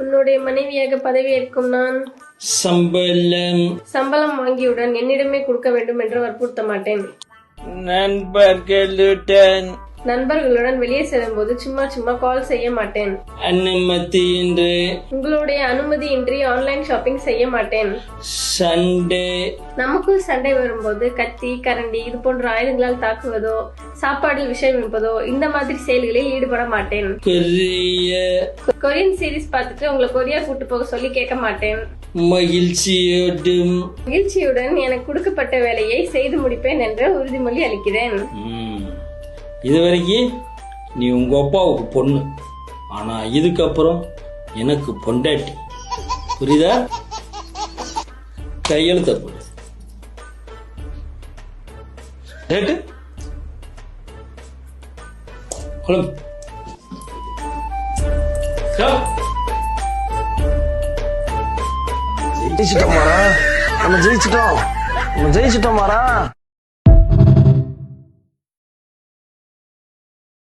உன்னுடைய மனைவியாக பதவியேற்கும் நான் சம்பளம் வாங்கியுடன் என்னிடமே கொடுக்க வேண்டும் என்று வற்புறுத்த மாட்டேன். நண்பர்களுடன் வெளியே செல்லும் போது சும்மா சும்மா கால் செய்ய மாட்டேன். உங்களுடைய அனுமதியின்றி ஆன்லைன் ஷாப்பிங் செய்ய மாட்டேன். நமக்குள் சண்டை வரும்போது கத்தி கரண்டி இது போன்ற ஆயுதங்களால் தாக்குவதோ சாப்பாடில் விஷயம் வைப்பதோ இந்த மாதிரி செயல்களில் ஈடுபட மாட்டேன். கொரியன் சீரிஸ் பார்த்துட்டு உங்களை கொரியா கூட்டு போக சொல்லி கேட்க மாட்டேன். மகிழ்ச்சியுடன் எனக்கு கொடுக்கப்பட்ட வேலையை செய்து முடிப்பேன் என்ற உறுதிமொழி அளிக்கிறேன். இதுவரைக்கும் நீ உங்க அப்பாவுக்கு பொண்ணு, ஆனா இதுக்கப்புறம் எனக்கு பொண்டாட்டி. புரியுதா? கையெழுத்த போடு. டேட்டு ஜெயிச்சிட்டோம் மாறா.